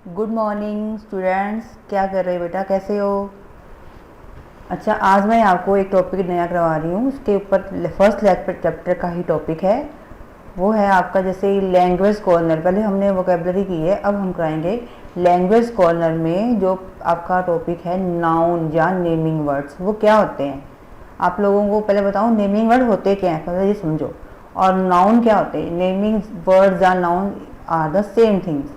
Good morning students, क्या कर रहे हो बेटा, कैसे हो? अच्छा, आज मैं आपको एक टॉपिक नया करवा रही हूँ। उसके ऊपर फर्स्ट चैप्टर का ही टॉपिक है। वो है आपका जैसे लैंग्वेज कॉर्नर। पहले हमने वोकेबलरी की है, अब हम कराएंगे लैंग्वेज कॉर्नर में जो आपका टॉपिक है नाउन या नेमिंग वर्ड्स। वो क्या होते हैं आप लोगों को पहले बताऊँ। नेमिंग वर्ड होते क्या हैं पहले ये समझो, और नाउन क्या होते हैं। नेमिंग वर्ड्स या noun are the same things.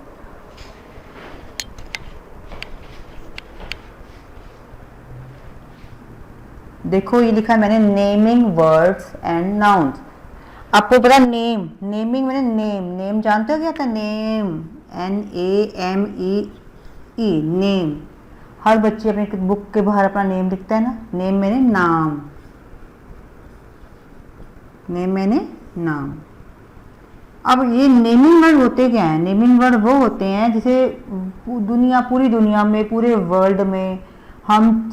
देखो ये लिखा है मैंने, नेमिंग वर्ड्स एंड नाउन्स। आपको पता नेम, नेमिंग मैंने नेम, नेम जानते हो क्या था? Name, NAME, name. हर बच्चे अपने बुक के बाहर अपना नेम लिखता है ना। नेम मैंने नाम, नेम मैंने नाम। अब ये नेमिंग वर्ड होते क्या हैं? नेमिंग वर्ड वो होते हैं जैसे पूरी दुनिया में, पूरे वर्ल्ड में हम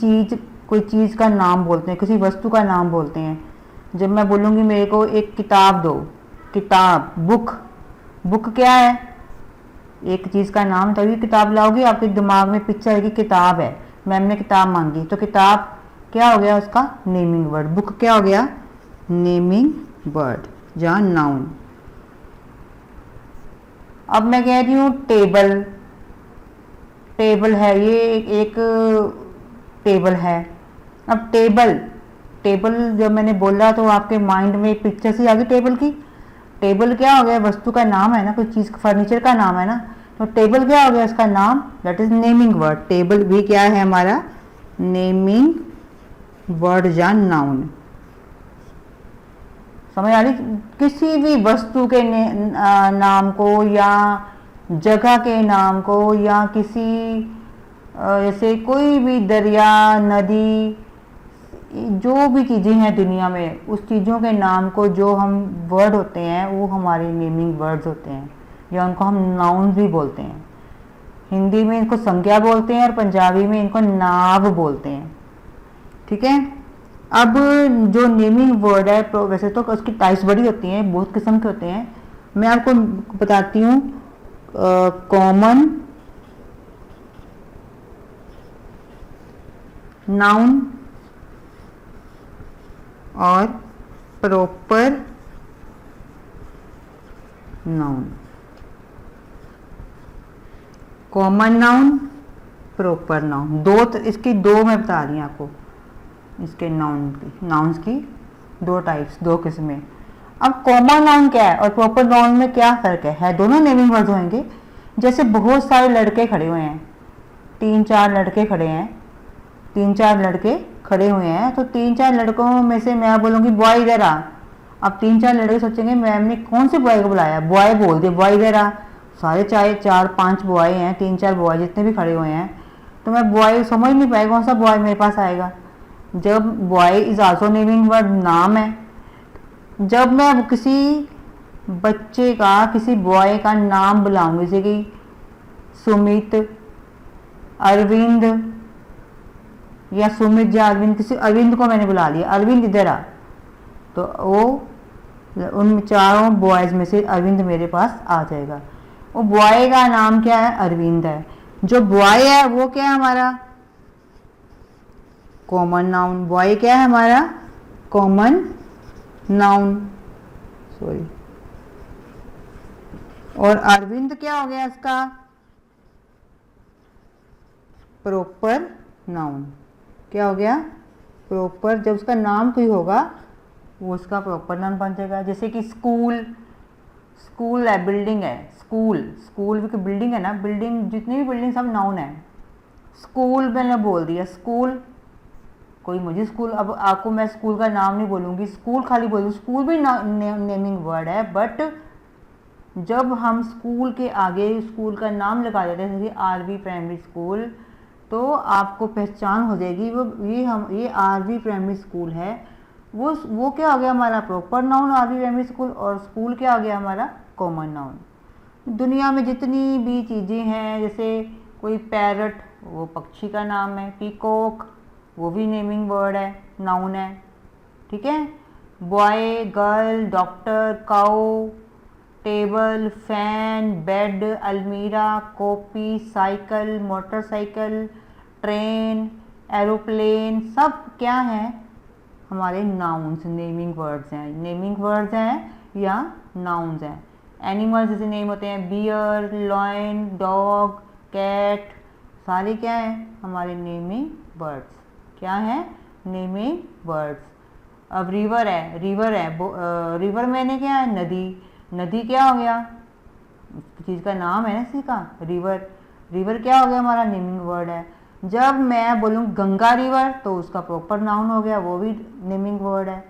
कोई चीज़ का नाम बोलते हैं, किसी वस्तु का नाम बोलते हैं। जब मैं बोलूँगी मेरे को एक किताब दो, किताब, बुक, बुक क्या है? एक चीज़ का नाम, तभी किताब लाओगी। आपके दिमाग में पिक्चर है कि किताब है, मैम ने किताब मांगी, तो किताब क्या हो गया उसका? Naming word. बुक क्या हो गया? नेमिंग वर्ड या नाउन। अब मैं कह रही हूँ टेबल, टेबल है ये एक टेबल है। अब टेबल, टेबल जब मैंने बोला तो आपके माइंड में एक पिक्चर सी आ गई टेबल की। टेबल क्या हो गया? वस्तु का नाम है ना, कोई चीज़, फर्नीचर का नाम है ना। तो टेबल क्या हो गया? इसका नाम, that is naming word. Table भी क्या है हमारा? नेमिंग वर्ड या नाउन। समझ आ रही? किसी भी वस्तु के नाम को या जगह के नाम को या किसी जैसे कोई भी दरिया, नदी, जो भी चीज़ें हैं दुनिया में, उस चीज़ों के नाम को जो हम वर्ड होते हैं वो हमारे नेमिंग वर्ड्स होते हैं, या उनको हम नाउन भी बोलते हैं। हिंदी में इनको संज्ञा बोलते हैं और पंजाबी में इनको नाव बोलते हैं। ठीक है। अब जो नेमिंग वर्ड है, तो वैसे तो उसकी टाइप्स बड़ी होती हैं, बहुत किस्म के होते हैं। मैं आपको बताती हूँ। कॉमन नाउन और proper noun. Common noun, proper noun, दो इसकी दो मैं बता रही हूँ आपको। इसके नाउन्स की दो टाइप्स, दो किस्में। अब कॉमन नाउन क्या है और प्रॉपर नाउन में क्या फ़र्क है? दोनों नेमिंग वर्ड होंगे। जैसे बहुत सारे लड़के खड़े हुए हैं, तीन चार लड़के खड़े हैं, तीन चार लड़के खड़े हुए हैं, तो तीन चार लड़कों में से मैं बोलूँगी बॉय इधर आ। अब तीन चार लड़के सोचेंगे मैम ने कौन से बॉय को बुलाया, बॉय बोल दिया, बॉय इधर आ। सारे चाहे चार पांच बॉय हैं, तीन चार बॉय जितने भी खड़े हुए हैं, तो मैं बॉय समझ नहीं पाएगा कौन सा बॉय मेरे पास आएगा। जब boy is also naming word, नाम है। जब मैं किसी बच्चे का, किसी बॉय का नाम बुलाऊंगी, जैसे कि सुमित, अरविंद, या सुमित या अरविंद, किसी अरविंद को मैंने बुला लिया, अरविंद इधर आ, तो वो उन चारों बॉयज में से अरविंद मेरे पास आ जाएगा। वो बॉय का नाम क्या है? अरविंद है। जो बॉय है वो क्या है हमारा? Common noun. बॉय क्या है हमारा? Common noun, sorry. और अरविंद क्या हो गया इसका? Proper noun. क्या हो गया? प्रॉपर। जब उसका नाम कोई होगा वो उसका प्रॉपर नाउन बन जाएगा। जैसे कि स्कूल, स्कूल है, बिल्डिंग है, स्कूल, स्कूल की बिल्डिंग है ना, बिल्डिंग, जितनी भी बिल्डिंग सब नाउन है। स्कूल मैंने बोल दिया, स्कूल, कोई मुझे स्कूल, अब आपको मैं स्कूल का नाम नहीं बोलूँगी, स्कूल खाली बोलूँ, स्कूल भी नेमिंग वर्ड है। बट जब हम स्कूल के आगे स्कूल का नाम लगा देते हैं, जैसे RV प्राइमरी स्कूल, तो आपको पहचान हो जाएगी ये RV प्राइमरी स्कूल है। वो क्या हो गया हमारा? Proper noun RV primary school. और स्कूल क्या हो गया हमारा? Common noun. दुनिया में जितनी भी चीज़ें हैं, जैसे कोई पैरट, वो पक्षी का नाम है। पीकॉक, वो भी नेमिंग वर्ड है, नाउन है। ठीक है। बॉय, गर्ल, डॉक्टर, काऊ, टेबल, फैन, बेड, अलमीरा, copy, cycle, motorcycle, train, aeroplane, सब क्या है? हमारे नाउन्स, नेमिंग वर्ड्स हैं। नेमिंग वर्ड्स हैं या नाउन्स हैं। एनिमल्स जैसे नेम होते हैं बियर, लॉयन, डॉग, कैट, सारे क्या हैं? हमारे नेमिंग वर्ड्स। क्या है? Naming words. अब रिवर है, रिवर मैंने क्या है? नदी। नदी क्या हो गया? चीज़ का नाम है ना, इसी का रिवर। रिवर क्या हो गया? हमारा नेमिंग वर्ड है। जब मैं बोलूँ गंगा रिवर तो उसका प्रॉपर नाउन हो गया, वो भी नेमिंग वर्ड है।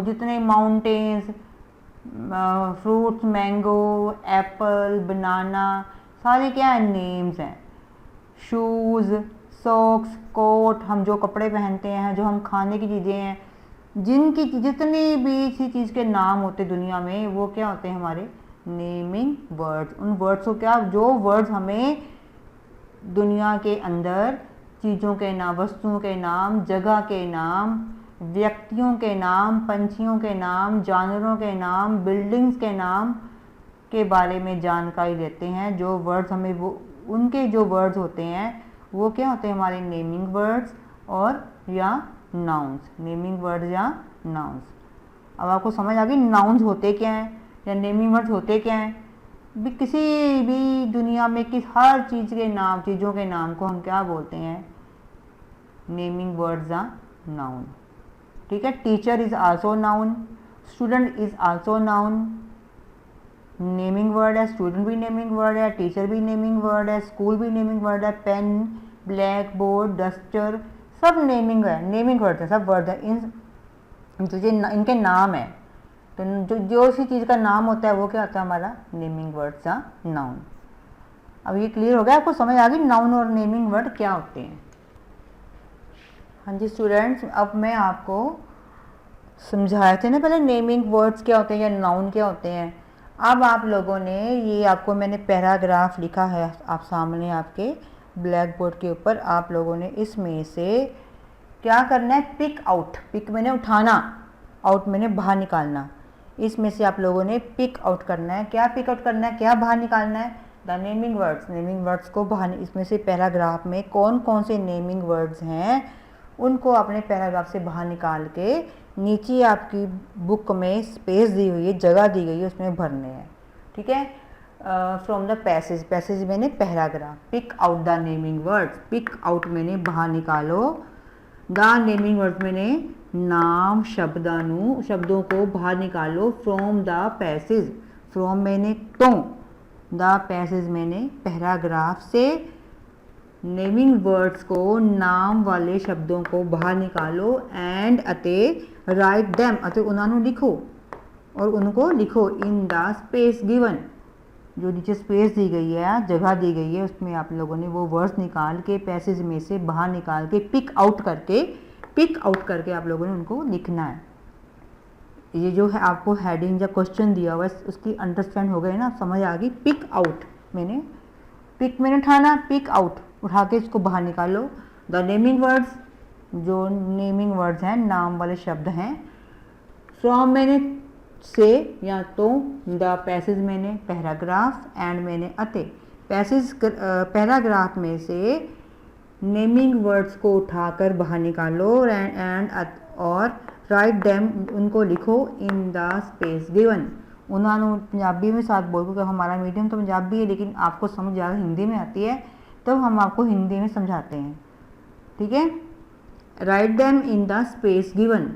जितने माउंटेन्स, फ्रूट्स, मैंगो, एप्पल, बनाना, सारे क्या है? नेम्स हैं। शूज़, सॉक्स, कोट, हम जो कपड़े पहनते हैं, जो हम खाने की चीज़ें हैं, जिनकी जितनी भी इसी चीज़ के नाम होते दुनिया में, वो क्या होते हैं? हमारे नेमिंग वर्ड्स। उन वर्ड्स को क्या, जो वर्ड्स हमें दुनिया के अंदर चीज़ों के नाम, वस्तुओं के नाम, जगह के नाम, व्यक्तियों के नाम, पंछियों के नाम, जानवरों के नाम, बिल्डिंग्स के नाम के बारे में जानकारी देते हैं। जो वर्ड्स हमें, वो उनके जो वर्ड्स होते हैं वो क्या होते हैं? हमारे नेमिंग वर्ड्स और या नाउन्स। नेमिंग वर्ड्स या नाउन्स। अब आपको समझ आ गई नाउन्स होते क्या हैं या नेमिंग वर्ड्स होते क्या हैं? भी किसी भी दुनिया में हर चीज़ के नाम, चीज़ों के नाम को हम क्या बोलते हैं? नेमिंग वर्ड्स या नाउन। ठीक है। Teacher is also known, student is also known. Naming word है, स्टूडेंट भी नेमिंग वर्ड है, टीचर भी नेमिंग वर्ड है, स्कूल भी नेमिंग वर्ड है, पेन, ब्लैक बोर्ड, डस्टर, सब नेमिंग है, नेमिंग वर्ड है, सब वर्ड है। इन तुझे इनके नाम है, तो जो सी चीज़ का नाम होता है वो क्या होता है? हमारा नेमिंग वर्ड्स या नाउन। अब ये क्लियर हो गया आपको? समझ आ गई नाउन और नेमिंग वर्ड क्या होते हैं? हाँ जी स्टूडेंट्स, अब मैं आपको समझाए थे ना पहले नेमिंग वर्ड्स क्या होते हैं या नाउन क्या होते हैं। अब आप लोगों ने, ये आपको मैंने पैराग्राफ लिखा है आप सामने आपके ब्लैक बोर्ड के ऊपर, आप लोगों ने इसमें से क्या करना है? Pick out. पिक मैंने उठाना, आउट मैंने बाहर निकालना। इसमें से आप लोगों ने पिक आउट करना है। क्या पिक आउट करना है? क्या बाहर निकालना है? The naming words. Naming words को बाहर, इसमें से पैराग्राफ में कौन कौन से नेमिंग वर्ड्स हैं उनको अपने पैराग्राफ से बाहर निकाल के नीचे आपकी बुक में स्पेस दी हुई है, जगह दी गई है, उसमें भरने हैं। ठीक है। फ्रॉम द पैसेज, पैसेज मैंने paragraph. Pick out the naming words, pick out मैंने बाहर निकालो। द नेमिंग वर्ड्स मैंने नाम, शब्दों को बाहर निकालो। फ्रॉम द पैसेज, फ्रॉम मैंने तो, द पैसेज मैंने पैराग्राफ से। नेमिंग वर्ड्स को, नाम वाले शब्दों को बाहर निकालो। एंड अते राइट दैम, अते उन्होंने लिखो और उनको लिखो इन द स्पेस गिवन, जो नीचे स्पेस दी गई है, जगह दी गई है, उसमें आप लोगों ने वो वर्ड्स निकाल के पैसेज में से बाहर निकाल के पिक आउट करके आप लोगों ने उनको लिखना है। ये जो है आपको हेडिंग या क्वेश्चन दिया हुआ है उसकी अंडरस्टैंड हो गए ना, समझ आ गई? पिक आउट मैंने, पिक मैंने उठाना, पिक आउट उठा के इसको बाहर निकालो। द नेमिंग वर्ड्स, जो नेमिंग वर्ड्स हैं, नाम वाले शब्द हैं। फ्रॉम मैंने से या तो, द पैसेज मैंने पैराग्राफ, एंड मैंने अते। पैसेज पैराग्राफ में से नेमिंग वर्ड्स को उठाकर बाहर निकालो एंड और राइट दैम, उनको लिखो इन द स्पेस गिवन। उन्होंने पंजाबी में साथ बोल, क्योंकि हमारा मीडियम तो पंजाबी है लेकिन आपको समझ ज़्यादा हिंदी में आती है, तो हम आपको हिंदी में समझाते हैं। ठीक है। Right them in the space given,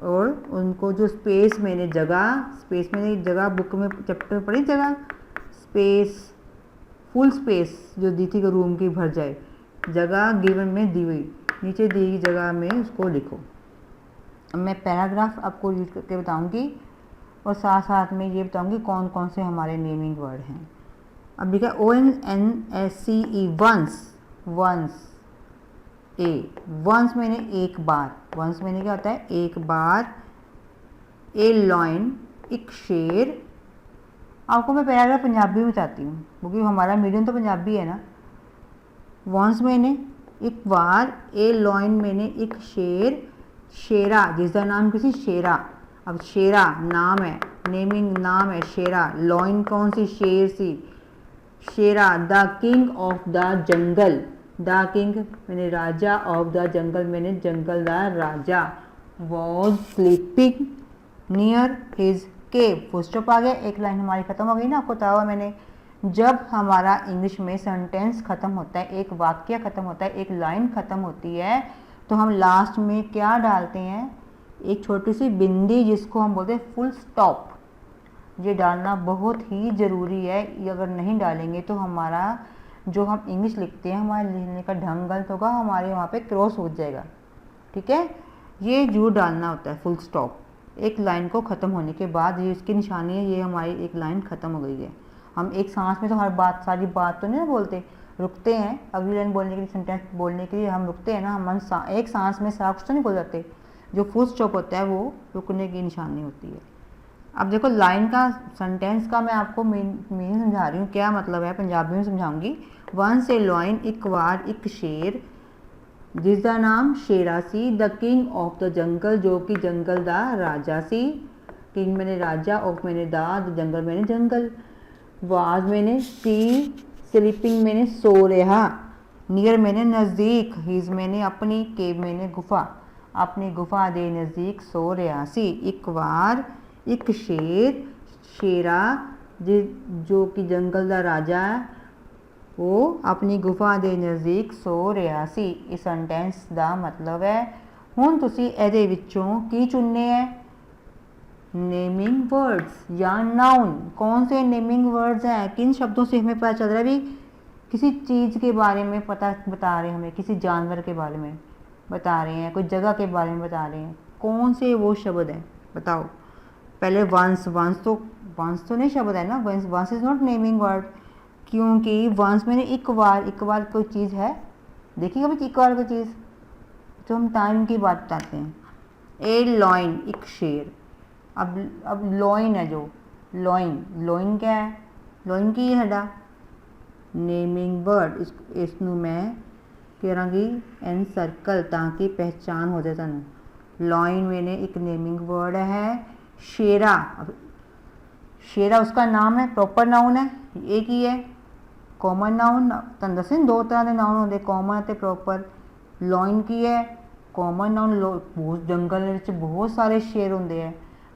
और उनको जो स्पेस मैंने जगह बुक में चैप्टर में पढ़ी, जगह स्पेस, फुल स्पेस जो दी थी कि रूम की भर जाए, जगह गिवन में दी हुई, नीचे दी गई जगह में उसको लिखो। मैं पैराग्राफ आपको रीड करके बताऊंगी और साथ साथ में ये बताऊंगी कौन कौन से हमारे नेमिंग वर्ड हैं। अब लिखा ONNSCE, वंस, वंस मैंने एक बार, वंस मैंने क्या होता है? एक बार। ए लॉयन, एक शेर। आपको मैं पैराग्राफ पंजाबी में बताती हूँ क्योंकि हमारा मीडियम तो पंजाबी है ना। वंस मैंने एक बार, ए लॉयन मैंने एक शेर, शेरा जिसका नाम किसी शेरा। अब शेरा नाम है, नेमिंग नाम है शेरा। लॉइन कौन सी? शेर सी। Shera the king of the jungle. The king मैंने राजा, ऑफ द जंगल मैंने जंगल का राजा। Was sleeping near his cave. Full stop आ गया, एक लाइन हमारी खत्म हो गई ना, आपको बताया हुआ मैंने। जब हमारा इंग्लिश में सेंटेंस खत्म होता है, एक वाक्य खत्म होता है, एक लाइन खत्म होती है, तो हम लास्ट में क्या डालते हैं? एक छोटी सी बिंदी, जिसको हम बोलते हैं फुल स्टॉप। ये डालना बहुत ही ज़रूरी है। ये अगर नहीं डालेंगे तो हमारा जो हम इंग्लिश लिखते हैं, हमारे लिखने का ढंग गलत होगा, हमारे वहाँ पे क्रॉस हो जाएगा। ठीक है, ये जरूर डालना होता है फुल स्टॉप। एक लाइन को ख़त्म होने के बाद ये इसकी निशानी है, ये हमारी एक लाइन ख़त्म हो गई है। हम एक सांस में तो हर बात, सारी बात तो नहीं बोलते, रुकते हैं अगली लाइन बोलने के लिए, सेंटेंस बोलने के लिए हम रुकते हैं ना। हम एक सांस में सारा कुछ तो नहीं बोल जाते। जो फुल स्टॉप होता है वो रुकने की निशानी होती है। अब देखो लाइन का, सेंटेंस का मैं आपको मीनिंग समझा रही हूँ, क्या मतलब है, पंजाबी में समझाऊंगी। वंस ए लॉइन, एक बार एक शेर, जिसका नाम शेरा सी। The king of the jungle, जो कि जंगल दा राजा सी। किंग मैंने राजा, ऑफ मैंने द जंगल मैंने जंगल। वाज मैंने सी, स्लीपिंग मैंने सो रहा। नियर मैंने नज़दीक, हिज मैंने अपनी, केव मैंने गुफा, अपनी गुफा दे नज़दीक सो रहा सी। एक बार एक शेर, शेरा जो कि जंगल का राजा है, वो अपनी गुफा ਦੇ नज़दीक सो ਰਿਹਾ ਸੀ। इस सेंटेंस ਦਾ मतलब है। ਹੁਣ ਤੁਸੀਂ ਇਹਦੇ ਵਿੱਚੋਂ ਕੀ ਚੁਣਨੇ है? नेमिंग वर्ड्स या नाउन। कौन से नेमिंग वर्ड्स हैं? किन शब्दों से हमें पता चल रहा है भी किसी चीज़ के बारे में पता बता रहे हैं, हमें किसी जानवर के बारे में बता रहे हैं, कोई जगह के बारे में बता रहे हैं। कौन से वो शब्द हैं बताओ? पहले वंस, वंस तो नहीं शब्द है ना, once is not naming word, क्योंकि वंस मैंने एक बार कोई चीज़ है। देखिए कभी एक बार कोई चीज़, तो हम टाइम की बात बताते हैं। ए लॉइन, एक शेर। अब लॉइन है, जो लॉइन क्या है? लॉइन की है नेमिंग वर्ड। इसनू मैं करांगी एन सर्कल ताकि पहचान हो जाए सानू। लॉइन मैंने एक नेमिंग वर्ड है। शेरा, शेरा उसका नाम है, प्रॉपर नाउन है। एक ही है कॉमन नाउन। तुम दस दो तरह के नाउन होंगे, कॉमन ते प्रॉपर। लॉइन की है कॉमन नाउन। बहुत जंगल में बहुत सारे शेर होंगे है,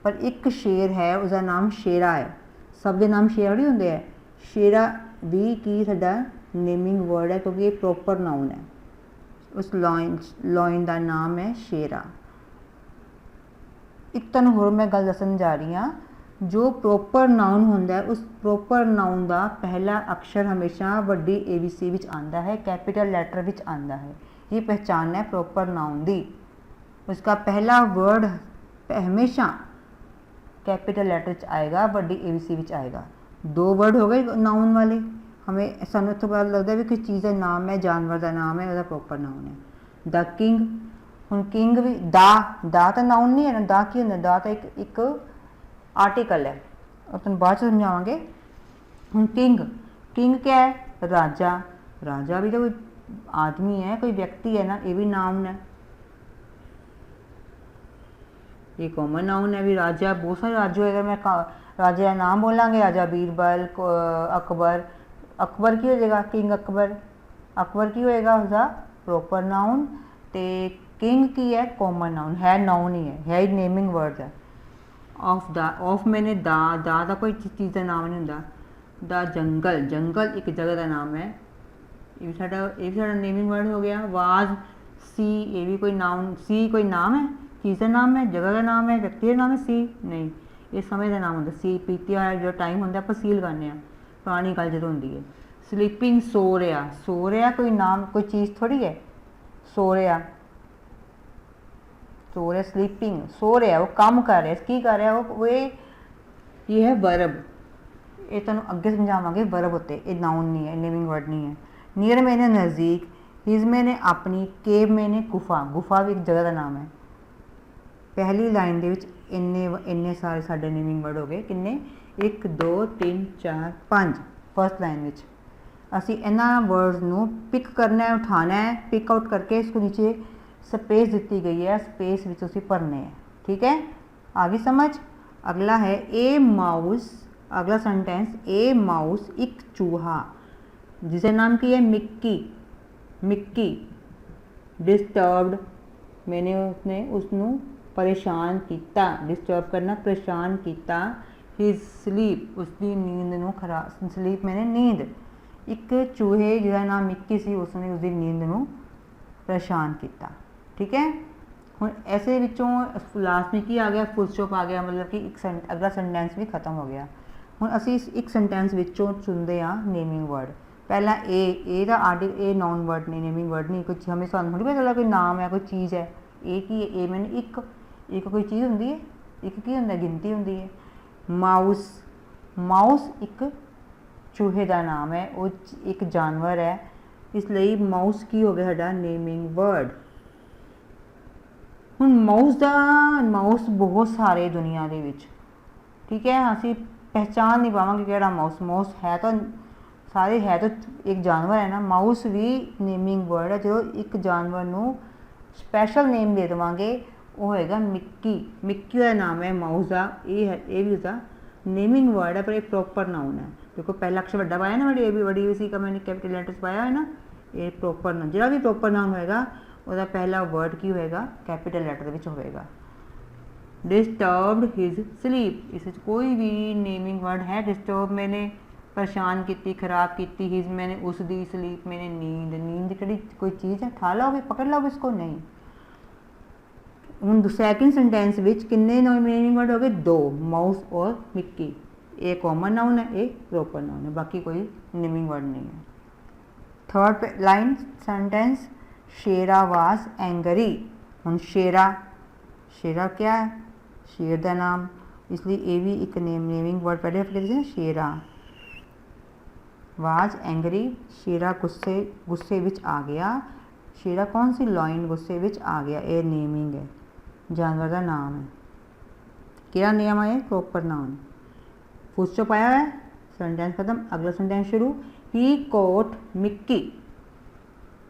पर एक शेर है उसका नाम शेरा है। सब के नाम शेरा नहीं होंगे है। शेरा भी की साडा नेमिंग वर्ड है, क्योंकि ये प्रॉपर नाउन है। उस लॉइन का नाम है शेरा। एक तुहानूं होर मैं गल दसन जा रही हाँ, जो प्रॉपर नाउन होंदा है, उस प्रॉपर नाउन का पहला अक्षर हमेशा वड्डी ABC विच आंदा है, कैपिटल लैटर विच आंदा है। ये पहचान है प्रॉपर नाउन दी। उसका पहला वर्ड हमेशा कैपिटल लैटर च आएगा, वड्डी ABC विच आएगा। दो वर्ड हो गए नाउन वाले। हमें सानू इत्थों पता लगता है भी किस चीज़ का नाम है, जानवर का नाम है, उसका प्रॉपर नाउन है। द किंग, हुण किंग भी दा तो नाउन नहीं है ना। दा की होंदा? दा तो एक आर्टिकल है, और तुम बाद समझावांगे। हुण किंग क्या है? राजा। राजा भी तो कोई आदमी है, कोई व्यक्ति है ना, ये भी नाउन है। ये कॉमन नाउन है भी। राजा बहुत सारे राज्य होएगा। मैं राजा का नाम बोलांगे, राजा बीरबल, अकबर। अकबर की हो जाएगा किंग अकबर। अकबर की होएगा उसका प्रॉपर नाउन। तो किंग की है कॉमन नाउन, है नाउन ही है ही नेमिंग वर्ड है। ऑफ मैंने दा कोई चीज़ का नाम नहीं होंदा। द जंगल एक जगह का नाम है। ये भी साडा नेमिंग वर्ड हो गया। वाज सी, ये भी कोई नाउन। सी कोई नाम है, चीज़ का नाम है, जगह का नाम है, व्यक्ति का नाम है। सी नहीं, ये समय का नाम होंदा। सी पीती वाला जो टाइम होंदा आप सी लगाने, पुरानी गल जो होंदी है। स्लीपिंग सो रहा कोई नाम, कोई चीज़ थोड़ी है। सो रहा स्लीपिंग, सो रहा, वो काम कर रहा है, की कर रहा है वो ये है वर्ब। ये तुहानूं अगे समझावांगे। वर्ब होते, ये नाउन नहीं है, नेमिंग वर्ड नहीं है। नियर मैंने नज़दीक, हिज मैंने अपनी, केव मैंने गुफा भी एक जगह का नाम है। पहली लाइन दे विच इन्ने सारे साडे नेमिंग वर्ड हो गए। किन्ने? 1 2 3 4 5। फर्स्ट लाइन विच असी इन्हां वर्ड्स नूं पिक करना है, उठाना है। पिक आउट करके इसको नीचे स्पेस दी गई है, स्पेस विच उसी भरने हैं। ठीक है, आ गई समझ? अगला है ए माउस, अगला सेंटेंस ए माउस एक चूहा, जिसे नाम की है मिक्की, मिक्की डिस्टर्ब्ड, मैंने उसने उसनू परेशान किया, डिस्टर्ब करना परेशान किया, हिज स्लीप उसकी नींद नू खराब, स्लीप मैंने नींद, एक चूहे जिसका नाम मिक्की सी उसने उसकी नींद नू परेशान किया। ठीक है, हुण ऐसे विचों लास्ट में की आ गया, फुल स्टॉप आ गया, मतलब कि एक अगला सेंटेंस भी खत्म हो गया। हुण असीं इस एक सेंटेंस विचों चुनते हाँ नेमिंग वर्ड। पहला ए दा आर्टिकल, ए नॉन वर्ड नहीं, नेमिंग वर्ड नहीं, कुछ हमें सानूं थोड़ी पता चला कोई नाम है कोई चीज़ है। ए की है, ए मैंने एक कोई चीज़ होंदी है, एक की होंदा गिनती होंदी है। माउस, माउस एक चूहे का नाम है, वो एक जानवर है, इसलिए माउस की हो गया साडा नेमिंग वर्ड। हुण माउस बहुत सारे दुनिया दे विच, ठीक है, असीं पहचान नहीं पावांगे किहड़ा माउस, माउस है तो सारे है तो एक जानवर है ना, माउस भी नेमिंग वर्ड है। जो एक जानवर नू स्पैशल नेम दे देवांगे वो होएगा मिक्की, मिक्की का नाम है माउस का, ये भी उसका नेमिंग वर्ड है, पर एक प्रॉपर नाउन है। देखो पहला अक्षर वड्डा पाया ना, बड़ी सी का मैंने कैपिटल लेटर्स पाया है ना, ये प्रॉपर नाउन, जो भी प्रॉपर नाउन होएगा उसका पहला वर्ड की होएगा कैपिटल लेटर विच होएगा। डिस्टर्ब्ड हिज स्लीप, इस कोई भी नेमिंग वर्ड है, डिस्टर्ब मैंने परेशान की, खराब की, हिज मैंने उसकी, स्लीप मैंने नींद, नींद कड़ी कोई चीज़ है, खा लो भी पकड़ लो इसको, नहीं। हुण सैकेंड सेंटेंस विच किन्ने नेमिंग वर्ड हो गए, दो, माउस और मिक्की, ए कॉमन नाउन है, ए प्रॉपर नाउन है, बाकी कोई नेमिंग वर्ड नहीं है। Third line sentence, Shera was angry. हुण शेरा, शेरा क्या है, शेर का नाम, इसलिए ये भी एक नेमिंग वर्ड पहले फिर शेरा। वाज एंगरी, शेरा गुस्से विच आ गया, शेरा कौन सी लाइन गुस्से विच आ गया, ये नेमिंग है, जानवर का नाम है, क्या नेम है, प्रॉपर नाउन। फुल स्टॉप आया है, सेंटेंस खत्म, अगला सेंटेंस शुरू। ही कॉट मिक्की,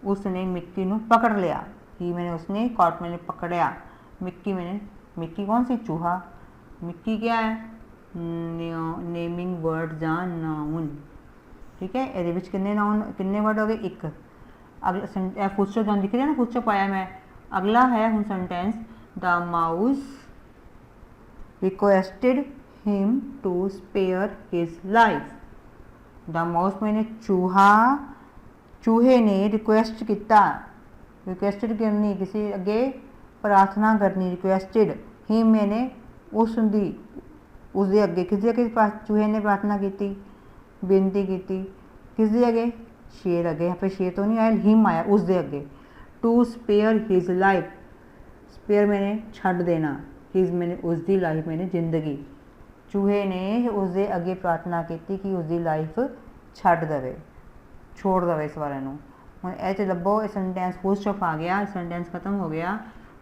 उसने मिक्की नू पकड़ लिया, ही मैंने उसने, कॉट मैंने पकड़या, मिक्की मैंने, मिक्की कौन सी, चूहा, मिक्की क्या है, नेमिंग वर्ड या नाउन। ठीक है, ये किन्ने नाउन किन्ने वर्ड हो गए, एक। अगला फुल स्टॉप दिख रहा है ना, फुल स्टॉप आया मैं। अगला है हुण sentence, the mouse requested him to spare his life. The mouse मैंने चूहा, चूहे ने रिक्वेस्ट किया, रिक्वेस्टेड करनी, किसी अगे प्रार्थना करनी, रिक्वेस्टेड, हिम मैंने उसकी, उसके अगे, किसी अगे चूहे ने प्रार्थना की, बेनती की, किसके अगे, शेर अगे, यहाँ पे शेर तो नहीं आया, हिम आया, उसके अगे। To spare his life, spare मैंने छड़ देना, हिज मैंने उसकी, लाइफ मैंने जिंदगी, चूहे ने उसके अगे प्रार्थना की कि उसकी लाइफ छड़ दे, छोड़ दे इस बारे नूं। हुण इह च लभो, इस सेंटेंस फुल स्टॉप आ गया, सेंटेंस खत्म हो गया।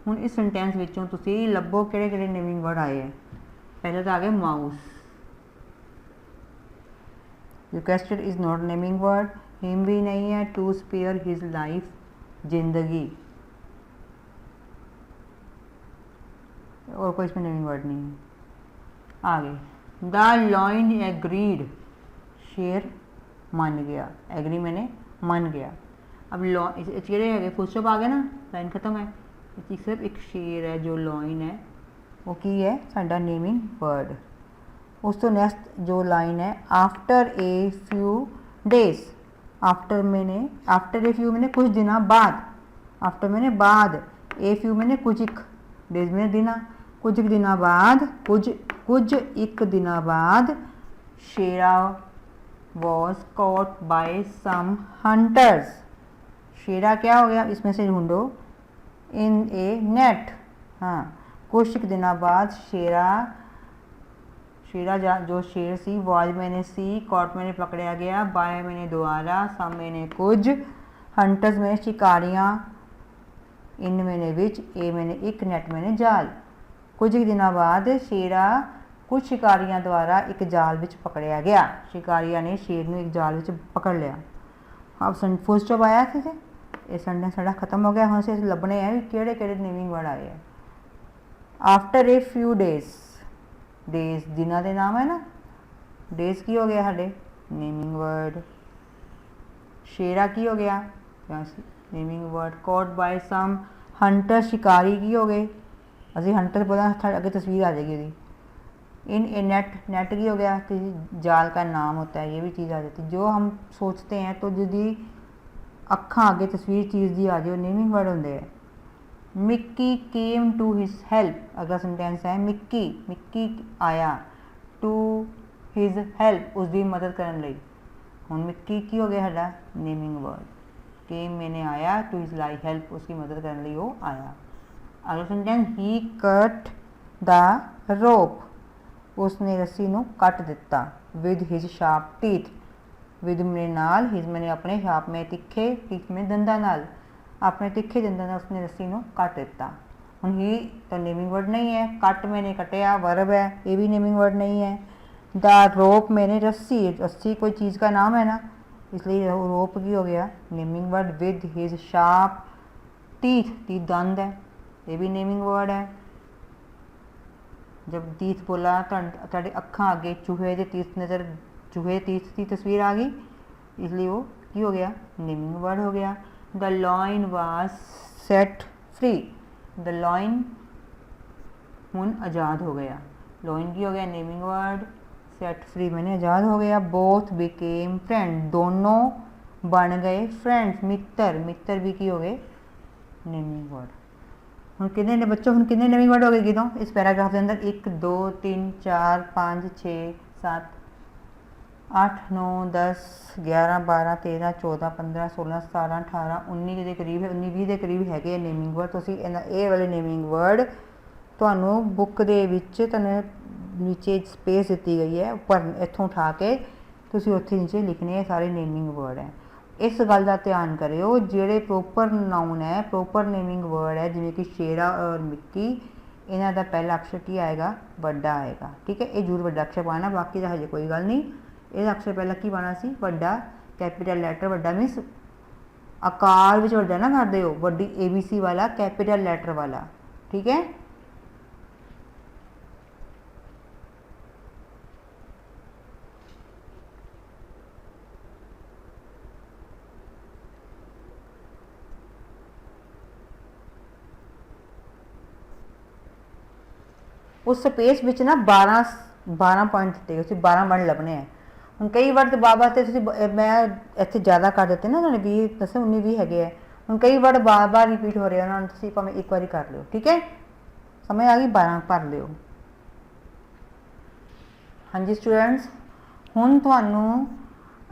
हुण इस सेंटेंस विचों तुसीं लभो किहड़े किहड़े नेमिंग वर्ड आए है। पहले तो आ गए mouse, requested is not naming word, him भी नहीं है, टू स्पेयर हिज लाइफ जिंदगी, और कोई इसमें नेमिंग वर्ड नहीं है। आगे, द लॉइन एग्रीड, शेर मान गया, एग्री मैंने मान गया। अब जेड़े है फुल स्टॉप आ गया ना, लाइन खत्म है, सिर्फ एक शेर है जो लॉइन है, वो की है साडा नेमिंग वर्ड। उस तो नेक्स्ट जो लाइन है, after a few days, after मैंने, आफ्टर ए फ्यू मैंने कुछ दिनों बाद, आफ्टर मैंने बाद, ए फ्यू मैंने कुछ एक, डेज मैंने दिन, कुछ एक दिनों बाद, कुछ एक दिनों बाद, Shera was caught by some hunters. Shera क्या हो गया, इसमें से ढूंढो, इन ए नेट। हाँ, कुछ एक दिनों बाद शेरा जो शेर सी, वॉज मैंने सी, कॉट मैंने पकड़ा गया, बाय मैंने द्वारा, सम मैंने कुछ, हंटर्स मैंने शिकारियाँ, इन मैंने विच, ए मैंने एक, नेट मैंने जाल। कुछ एक दिनों बाद शेरा कुछ शिकारियों द्वारा एक जाल विच पकड़िया गया, शिकारियों ने शेर नूं एक जाल विच पकड़ लिया। अब फुल स्टॉप आया थे, ये सेंटेंस साडा खत्म हो गया। हम से लभने हैं कि किहड़े किहड़े नेमिंग वर्ड आए हैं। After a few days, days जिन्हां दे नाम है ना, डेज की हो गया साडे नेमिंग वर्ड। शेरा की हो गया naming word. Caught by some hunter शिकारी की हो गए, असी हंटर बोला अगे तस्वीर आ जाएगी उसकी। इन ए नेट, नेट की हो गया किसी जाल का नाम होता है, ये भी चीज़ आ जाती है। जो हम सोचते हैं तो जिदी अखा आगे तस्वीर चीज़ की आ जाए नेमिंग वर्ड होंगे है। Mickey came to his help, अगला सेंटेंस है मिक्की, मिक्की आया टू हिज हेल्प, उसकी मदद करने लई। हुण मिक्की की हो गया साडा नेमिंग वर्ड। केम मैंने आया, टू हिज लाई हेल्प, उसकी मदद करने लई वो आया। अगला sentence he cut the rope, उसने रस्सी नूं कट दिता। With his sharp teeth, with मेरे नाल, हिज मैंने अपने, शार्प में तिखे, टीथ में दंदा नाल, अपने तिखे दंदा नाल उसने रस्सी नूं कट दिता। हुण ही तो नेमिंग वर्ड नहीं है। कट मैंने कटिया वर्ब है, ये भी नेमिंग वर्ड नहीं है। द रोप मैंने रस्सी, रस्सी कोई चीज़ का नाम है ना, इसलिए रोप की हो गया naming word. With his sharp teeth, teeth दंद है, ये भी नेमिंग वर्ड है। जब टीथ बोला तो अखा आगे चूहे के टीथ नज़र, चूहे टीथ की तस्वीर आ गई, इसलिए वो की हो गया नेमिंग वर्ड हो गया। The lion was set free, the lion हुन आज़ाद हो गया। लॉइन की हो गया नेमिंग वर्ड, सेट फ्री मैंने आज़ाद हो गया। बोथ बिकेम फ्रेंड, दोनों बन गए फ्रेंड्स, मित्र, मित्र भी की हो गए नेमिंग वर्ड। हम कितने ने बच्चों, हम कितने नेमिंग वर्ड हो गए गिनो इस पैराग्राफ के अंदर? 1 2 3 4 5 6 7 8 9 10 11 12 13 14 15 16 17 18 19 के करीब है, 19 20 के करीब है नेमिंग वर्ड। तुसीं ये वाले नेमिंग वर्ड तुहानूं बुक दे विच तुहानूं नीचे स्पेस दी गई है, उपर इत्थों उठा के तुसीं उत्थे नीचे लिखने सारे नेमिंग वर्ड है। इस गल का ध्यान करियो, जिहड़े प्रोपर नाउन है, प्रोपर नेमिंग वर्ड है, जिवें कि शेरा और मिक्की, इन्हां दा पहला अक्षर की आएगा? वड्डा आएगा। ठीक है, ये जरूर वड्डा अक्षर पाना, बाकी तो हजे कोई गल नहीं। ये अक्षर पहला की पाना सी? वड्डा, कैपिटल लैटर। वड्डा मीनस आकार विच वड्डा ना करदे हो, वड्डी ABC वाला, कैपिटल लैटर वाला। ठीक है, उस स्पेस विच ना 12 पॉइंट दिते, उस 12 वर्ड लभने हैं। हम कई वर्ड बार बार तो मैं इतने ज़्यादा कर दिते ना, उन्होंने 20 दस 19 20 है। हम कई वर्ड बार बार रिपीट हो रहे हैं, उन्होंने भावें एक बार कर लियो। ठीक है, समझ आ गई? 12 भर लियो। हाँ जी स्टूडेंट्स, हुण तुहानूं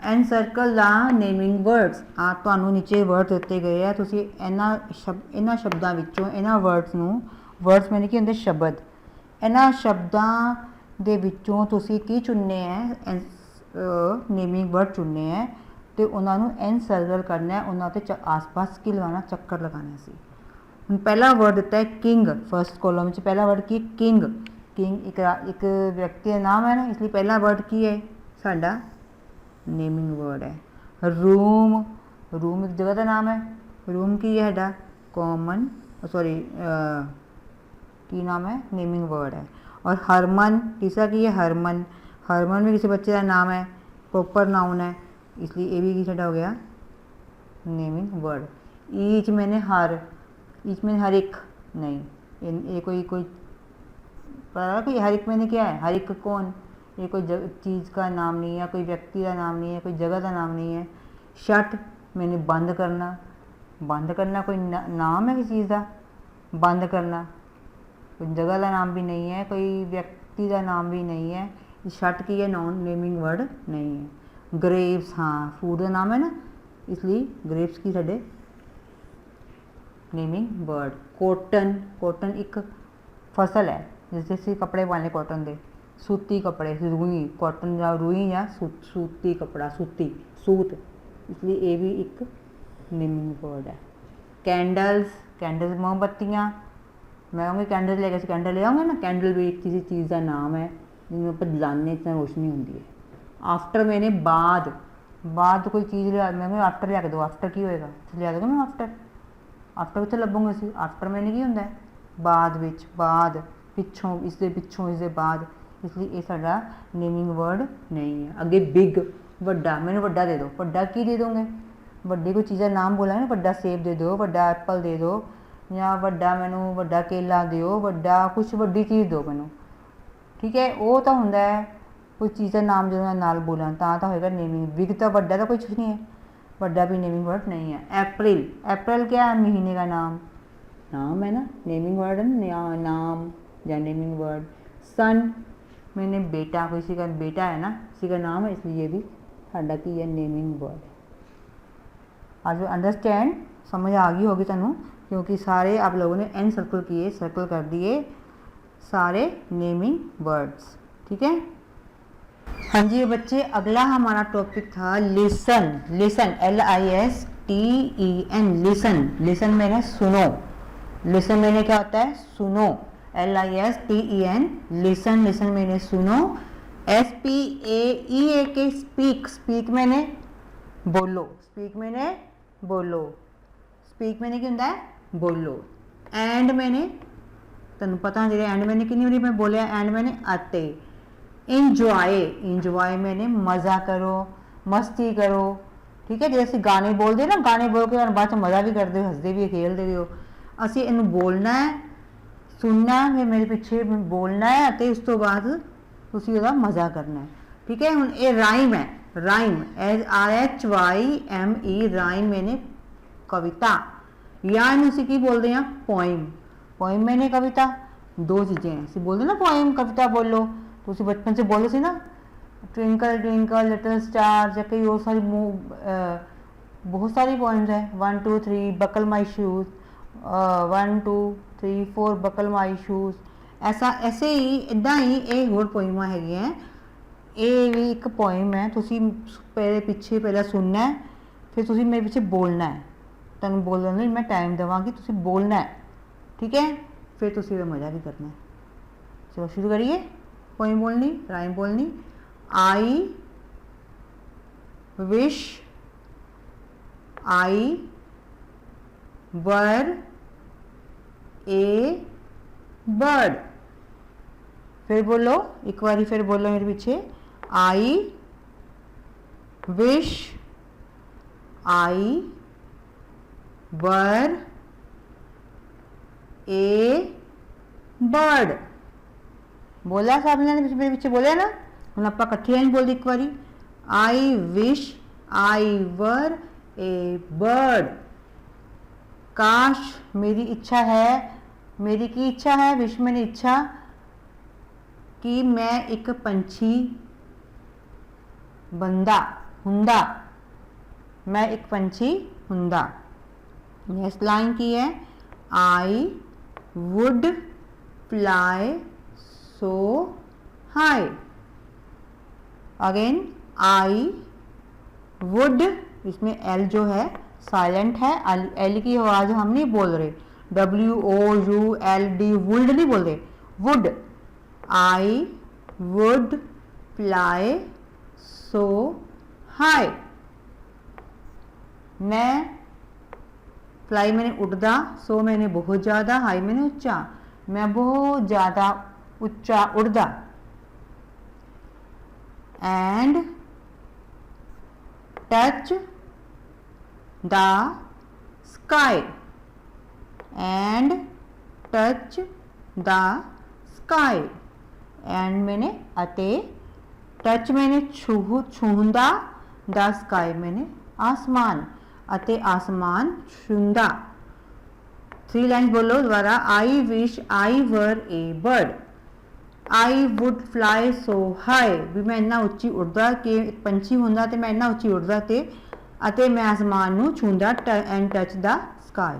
एनसर्कल द नेमिंग वर्ड्स, तुहानूं नीचे वर्ड दिते गए हैं। तुसीं इन्हां शब्दां विच्चों, इन्हां वर्ड्स नूं, वर्ड्स मैंने कि हुंदे शब्द, इन्हां शब्दां दे विच्चों तुसीं की चुनने हैं? नेमिंग वर्ड चुनने हैं तो उन्होंने एनसर्कल करना है, उन्होंने आस पास की लगाना, चक्कर लगाना सी। हुण पहला वर्ड दिता है किंग, फर्स्ट कॉलम में पहला वर्ड की? किंग। किंग एक व्यक्ति का नाम है ना, इसलिए पहला वर्ड की है साडा? नेमिंग वर्ड है। रूम, रूम एक जगह का नाम है। रूम की है साडा? कॉमन, सॉरी की नाम है? नेमिंग वर्ड है। और हरमन तीसरा की है? हरमन, हरमन भी किसी बच्चे का नाम है, प्रॉपर नाउन है, इसलिए ये भी छड़ा हो गया नेमिंग वर्ड। ईच मैंने हर, ईच मैंने हर एक नहीं, ये कोई पता कोई हर एक मैंने क्या है? हर एक कौन? ये कोई चीज़ का नाम नहीं है, कोई व्यक्ति का नाम नहीं है, कोई जगह का नाम नहीं है। शट मैंने बंद करना, बंद करना कोई नाम है किसी चीज़ का? बंद करना कोई जगह का नाम भी नहीं है, कोई व्यक्ति का नाम भी नहीं है। शट की है? नॉन नेमिंग वर्ड नहीं है। ग्रेप्स, हाँ फूड का नाम है ना, इसलिए ग्रेप्स की साडे नेमिंग वर्ड। कॉटन, कॉटन एक फसल है जिससे असीं कपड़े पाने कॉटन के। सूती कपड़े, रूई, कॉटन या रूई या सूती कपड़ा, सूती सूत, इसलिए ये भी एक नेमिंग वर्ड है। कैंडल्स, कैंडल्स मोमबत्तियाँ, मैं कहूँगी कैंडल लेके कैंडल ले आऊँगा ना, कैंडल भी एक किसी चीज़ का नाम है जिनमें पर जलाने इतना रोशनी होती है। आफ्टर मैंने बाद, बाद कोई चीज़ लिया, मैं आफ्टर लिया के दो, आफ्टर की होएगा? लिया दोगे मैं आफ्टर, आफ्टर कितने लभूंगे असीं? आफ्टर मैंने की होंदा है? बाद विच, बाद पिछों, इसके पिछों, इसके बाद, इसलिए ये साडा नेमिंग वर्ड नहीं है। अगे बिग वड्डा, मैंने वड्डा दे दो, वड्डा की दे दोगे, वड्डी कोई चीज़ का नाम बोला ना, वड्डा सेब दे दो, वड्डा एप्पल दे दो, या वड्डा मैनू वड्डा केला दिओ, वड्डा कुछ वड्डी चीज़ दो मैनू, ठीक है। वो तो होंदा है कोई चीज़ का नाम जो मैं नाल बोला तो होएगा नेमिंग। बिग तो वड्डा तो कुछ नहीं है, वड्डा भी नेमिंग वर्ड नहीं है। अप्रैल, अप्रैल क्या है, महीने का नाम, नाम है ना, नेमिंग वर्ड है ना, नाम या नेमिंग वर्ड। सन, मैंने बेटा, किसी का बेटा है ना, किसी का नाम है, इसलिए ये भी साडा की है नेमिंग वर्ड। आज अंडरस्टैंड, समझ आ गई होगी तुहानू, क्योंकि सारे आप लोगों ने एन सर्कल किए, सर्कल कर दिए सारे नेमिंग वर्ड्स, ठीक है। हाँ जी बच्चे, अगला हमारा टॉपिक था listen. Listen, LISTEN, listen. Listen मैंने सुनो, लिसन मैंने क्या होता है, सुनो। LISTEN, लिसन, लिसन मैंने सुनो। SPAEAK, स्पीक, स्पीक मैंने बोलो, स्पीक मैंने बोलो, स्पीक मैंने क्या होता है, बोलो। एंड मैंने तुहानू पता जो एंड मैंने कितनी बारी मैं बोलिया, एंड मैंने आते। इंजॉय, इंजॉय मैंने मज़ा करो, मस्ती करो, ठीक है। जैसे गाने बोलते ना, गाने बोल के बाद च मज़ा भी करते हो, हसते भी खेलते भी हो। असी इनू बोलना है, सुनना है, फिर मेरे पिछे बोलना है, तो उस तो बाद तुसी उहदा मज़ा करना है, ठीक है। हुण ये राइम है, राइम RHYME, राइम मैंने कविता, या इनू असीं की बोलते हैं, पोइम। पोइम मैंने कविता, दो चीज़ें हैं, असीं बोलते ना पोइम कविता बोलो, तो उसी बचपन से बोलते सी ना, ट्विंकल ट्विंकल लिटिल स्टार, या कई और सारी बहुत सारी पोइम्स हैं। 1 2 3 buckle my shoes, 1 2 3 4 buckle my shoes, ऐसा ऐसे ही इदा ही ये होर पोइमां हैगियां। ये भी एक पोइम है, तुसी पहले पिछे पहले सुनना है, फिर तुसी मेरे पिछे बोलना है, तुहानू बोलने लई मैं टाइम देवांगी, तुसी बोलना है, ठीक है। फिर तुसी वो मज़ा भी करना है। चलो शुरू करिए, पोइम बोलनी, राइम बोलनी। आई wish I were a bird. फिर बोलो, एक बारी फिर बोलो मेरे पीछे। आई wish I were a bird. बोला सब ने मेरे पीछे बोलिया ना, हम आप कट्ठी लाइन बोल दी एक बारी। आई wish I were a bird. काश, मेरी इच्छा है, मेरी की इच्छा है, विश मैंने इच्छा कि मैं एक पंछी बंदा हुंदा, मैं एक पंछी हुंदा। नेक्स्ट लाइन की है, I would fly so high. Again I would, इसमें एल जो है साइलेंट है, एल की आवाज हम नहीं बोल रहे, WOULD, वुड नहीं बोल रहे, would. I would fly so high, मैं फ्लाई मैंने उड़दा, सो मैंने बहुत ज़्यादा, हाई मैंने ऊंचा, मैं बहुत ज़्यादा ऊंचा उड़दा। And touch the sky, and touch the sky. And मैंने अते, टच मैंने छूंदा, द स्काई मैंने आसमान, अते आसमान छूंदा। 3 लाइन बोलो दोबारा। आई wish I were a bird. I would fly so high, भी मैं इन्ना उच्ची उड़दा कि एक पंछी हुंदा ते मैं इन्ना उच्ची उड़दा ते मैं आसमान नू छूंदा, and touch the sky.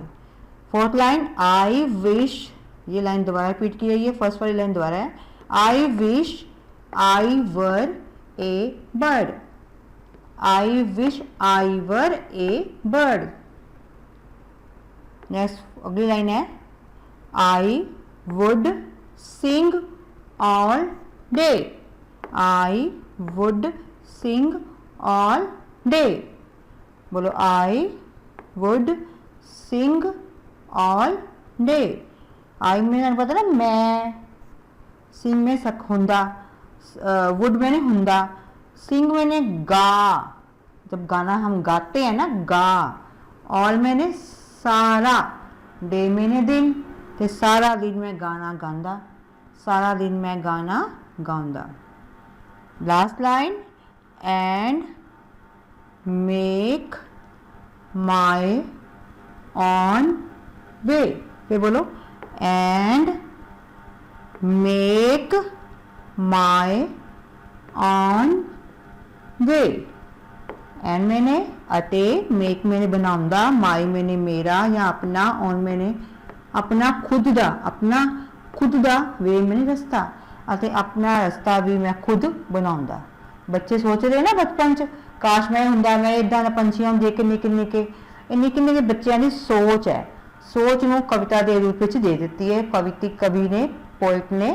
4th line, I wish, ये लाइन दोबारा रिपीट की गई है, फर्स्ट वाली लाइन दोबारा है। I wish I were a bird. I wish I were a bird. Next अगली लाइन है, I would sing all day. I would sing all day. बोलो, I would sing all day. आई में पता ना, मैं, सिंग में सक हुंदा, वुड मैंने हुंदा, सिंग मैंने गा, जब गाना हम गाते हैं ना गा, ऑल मैंने सारा, डे मैंने दिन, ते सारा दिन मैं गाना गांदा, सारा दिन मैं गाना गांदा। Last line, and make my own way, फिर बोलो and make my own way. And मैंने अते, मेक मैंने बनाउंदा, माई मैंने मेरा या अपना, ऑन मैंने अपना खुद दा, अपना खुद दा, वे मैंने रस्ता, अते अपना रस्ता भी मैं खुद बनाउंदा। बच्चे सोच रहे ना बचपन च काश मैं हुंदा, मैं इदां दा पंछियां देख के निक्के निक्के, निक्के निक्के बच्चों की सोच है, सोच नूं कविता के रूप में दे दी है। कवि ने, पोइट ने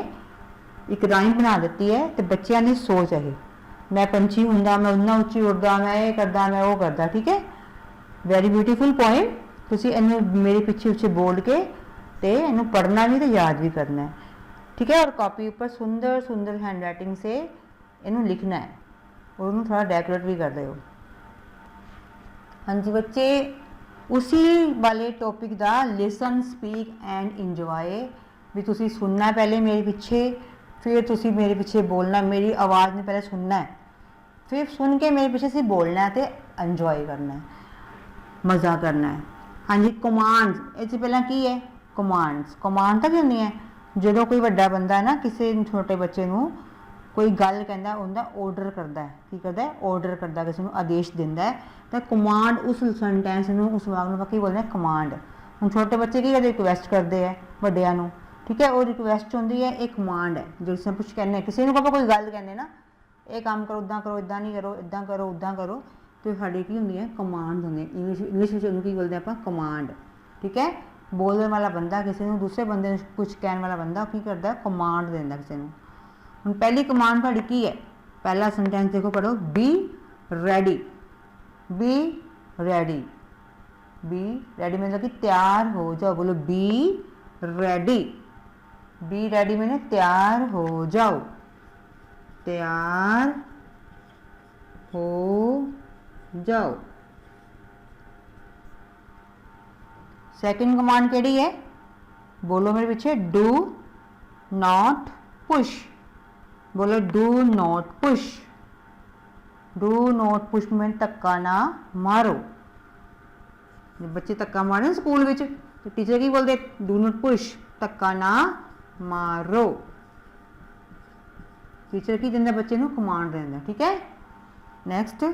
एक राइम बना दी है, तो बच्चों की सोच है, मैं पंछी हुंदा, मैं उन्ना उच्ची उड़दा, मैं ये करदा, मैं वो करदा। ठीक है, वेरी ब्यूटीफुल पोइम। तुसीं इहनूं मेरे पिछे पिछे बोल के ते इहनूं पढ़ना भी तो याद भी करना है। ठीक है, और कॉपी ऊपर सुंदर सुंदर हैंड राइटिंग से इहनूं लिखना है और उन्होंने थोड़ा डेकोरेट भी कर दो। हाँ जी बच्चे, उसी वाले टॉपिक दा लिसन, स्पीक एंड इंजॉय भी तुसी सुनना पहले मेरे पीछे, फिर तुसी मेरे पीछे बोलना, मेरी आवाज़ ने पहले सुनना है, फिर सुन के मेरे पीछे से बोलना है, तो इंजॉय करना है, मज़ा करना है। हाँ जी, कमांड्स, इस पहला की है कमांड्स। कमांड तो की है जो कोई वड्डा बंदा है ना किसी छोटे बच्चे नूं कोई गल कहता उनका ऑर्डर करता है, की करता है ऑर्डर करता, किसी को आदेश दिंदा है, तो कमांड उस सेंटेंस में उस वाक में की बोलते हैं कमांड। हम छोटे बच्चे की रिक्वेस्ट करते हैं वड्डियां नूं, ठीक है, वो रिक्वेस्ट होंगी है, एक कमांड है जो जिसमें कुछ कहने, किसी को कोई गल कहने ना, ये काम करो उदा करो, इदा नहीं करो, इदा करो उदा करो, तो साड़ी की होंगी है कमांड होंगी। इंग्लिश में की बोलते हैं आप कमांड। ठीक है, बोलने वाला बंदा किसी को, दूसरे बंदे कुछ कहने वाला बंदा की करता है कमांड देता किसी को। हम पहली कमांड साड़ी की है, पहला सेंटेंस देखो पढ़ो, be ready, be ready, be ready मतलब कि तैयार हो जाओ, बोलो बी रेडी, बी रेडी मैंने तैयार हो जाओ, तैयार हो जाओ। सेकंड कमांड केड़ी है, बोलो मेरे पीछे, डू नॉट पुश, बोलो do not push, do not push में धक्का ना मारो। जब बच्चे धक्का मारे स्कूल में तो टीचर की बोलते, डू नॉट पुश, धक्का ना मारो। टीचर की देंगे बच्चे को कमांड देंगे। ठीक है, next,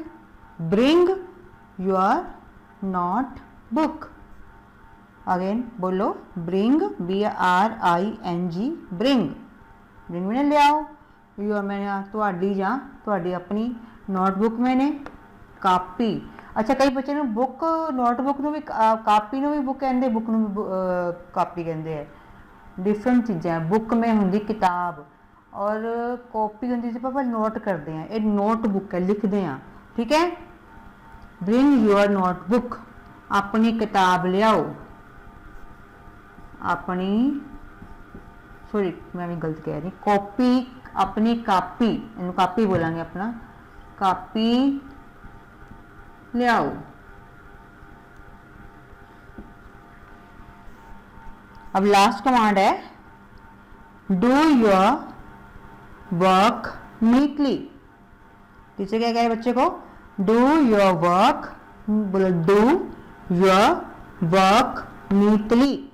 bring your note book, again बोलो ब्रिंग, BRING, ब्रिंग, ब्रिंग मैंने ले आओ, योर मैंने तुहाडी या तुहाडी अपनी, नोटबुक मैंने कापी। अच्छा, कई बच्चे बुक नोटबुक भी कापी भी बुक कहते, बुक भी कापी कहते हैं, डिफरेंट चीज़ें। बुक में होंगी किताब और कॉपी होंगी जिस पर नोट करते हैं, ये नोटबुक है, लिखते हैं। ठीक है, ब्रिंग योर नोटबुक, अपनी किताब लियाओ, अपनी, सॉरी मैं भी गलत कह रही, कॉपी, अपनी कापी, इन कापी बोलेंगे, अपना कापी ले आओ। अब लास्ट कमांड है, do your work neatly. Teacher क्या कहे बच्चे को, डू योर वर्क, बोलो do your work neatly,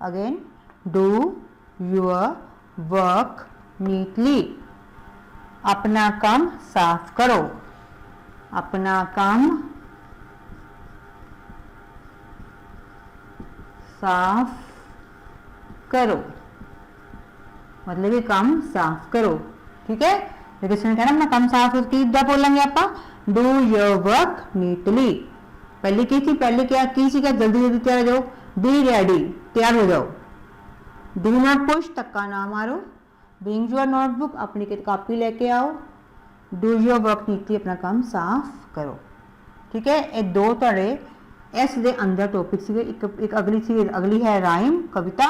again do your work neatly, अपना काम साफ करो, अपना काम साफ करो, मतलब ये काम साफ करो। ठीक है, किसी ने कहना अपना काम साफ करो, किदा बोलेंगे आप, डू योर वर्क नीटली। पहले की थी, पहले क्या की सी, क्या जल्दी जल्दी तैयार हो जाओ, बी रेडी, तैयार हो जाओ, डू नॉट पुश, धक्का ना मारो, ब्रिंग योर नोटबुक, अपनी कापी लेके आओ, डू योर वर्क नीटली, अपना काम साफ करो। ठीक है, ये दो तड़े इस दे अंदर टॉपिक से, एक अगली है राइम कविता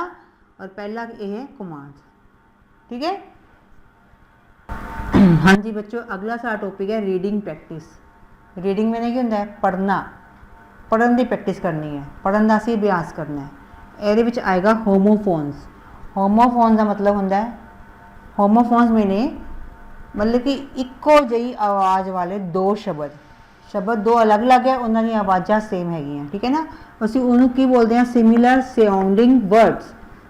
और पहला ये है कमांड। ठीक है, हाँ जी बच्चों, अगला सारा टॉपिक है रीडिंग प्रैक्टिस। रीडिंग में ਕੀ ਹੁੰਦਾ ਹੈ? पढ़ना, पढ़न की प्रैक्टिस करनी है, पढ़न का ਅਸੀਂ अभ्यास करना है। ਇਹਦੇ ਵਿੱਚ आएगा होमोफोन्स। होमोफोन्स का मतलब होंदा है, होमोफोन्स मैंने मतलब कि इक्को जही आवाज़ वाले दो शब्द, शब्द दो अलग अलग है, उन्होंने आवाज़ा सेम हैगियां, ठीक है ना। ਅਸੀਂ ਉਹਨੂੰ ਕੀ बोलते हैं? Similar sounding words.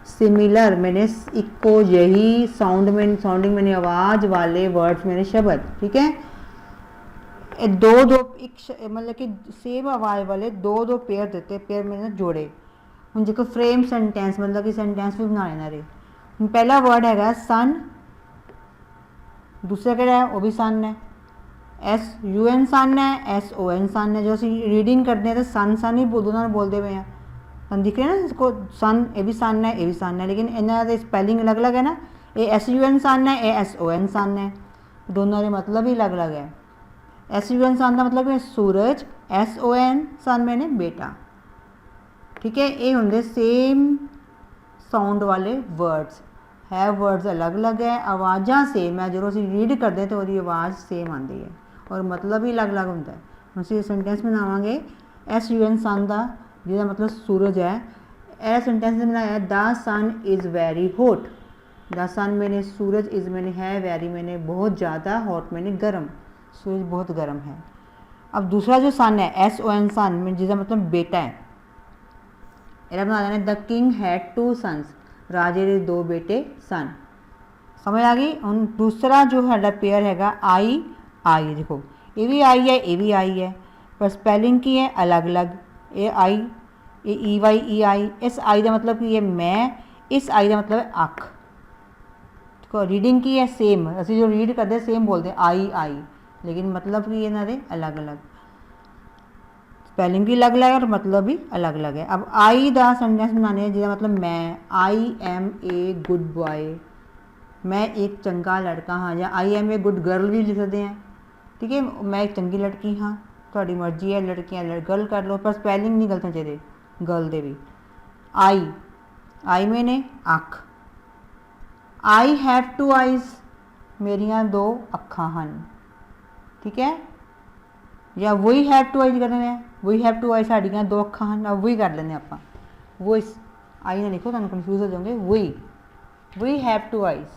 सिमिलर मैंने इक्को यही, साउंडिंग मैंने आवाज़ वाले वर्ड्स मैंने शब्द, ठीक है। दो दो एक मतलब कि सेम आवाज़ वाले दो दो पेयर देते, पेयर मैंने जोड़े। हूँ देखो फ्रेम सेंटेंस, मतलब कि सेंटेंस भी बनाने ना रहे। हूँ पहला वर्ड है सन, दूसरा किहड़ा है? वो भी सन है। SUN सन है, SON सन है। जो असी रीडिंग करते हैं तो सन सन ही दोनों बोलते हुए हैं, तुम दिख रहे हैं ना इसको, सन ये भी सन है, ये भी सन है, लेकिन इन्हों के स्पैलिंग अलग अलग है ना। ये SUN सन है, ये SON सन है, दोनों के मतलब ही अलग अलग है। SUN सन का मतलब है सूरज, SON सन मैंने बेटा, ठीक है। ये होंगे सेम साउंड वाले वर्ड्स है, वर्ड्स अलग अलग है, आवाज़ा सेम है। जो असी रीड करते हैं तो वो आवाज़ सेम आती है और मतलब ही अलग अलग होंगे। हम असी सेंटेंस बनावांगे SUN सन का, जिसका मतलब सूरज है। यह सेंटेंस बनाया the sun is very hot. The sun मैंने सूरज, इज़ मैंने है, वेरी मैंने बहुत ज़्यादा, हॉट मैंने गर्म, सूरज बहुत गर्म है। अब दूसरा जो सन है SON सन, जिसका मतलब बेटा है, यह बना देना द किंग हैड 2 सन्स। राजे के 2 बेटे सन। समझ आ गई। हम दूसरा जो है पेयर हैगा आई, देखो ये भी आई है, ये भी आई है, पर स्पैलिंग की है अलग अलग। ये आई, ये EY इस आई का मतलब कि ये मैं, इस आई का मतलब है अख। देखो रीडिंग की है सेम, असं जो रीड करते हैं सेम बोलते हैं आई, लेकिन मतलब कि इन्होंने अलग अलग, स्पैलिंग भी अलग अलग है और मतलब भी अलग अलग है। अब आई का सेंटेंस बनाने जिसका मतलब मैं, I am a good boy, मैं एक चंगा लड़का हाँ, या I am a good girl भी लिख सकते हैं, ठीक है। मैं एक चंगी लड़की हाँ, थोड़ी मर्जी है, लड़कियां गर्ल कर लो, पर स्पैलिंग नहीं गलत चाहिए गर्ल दे भी। आई मैंने अख। आई हैव 2 आईज, मेरिया 2 अखा हैं, ठीक है। या वही हैव 2 आईज करने हैं, वही हैव 2 आई साड़ियाँ 2 अखा हैं, अब वही कर लें आप। वो इस आई ना लिखो, तुम कन्फ्यूज हो जाओगे। वही हैव 2 आईज,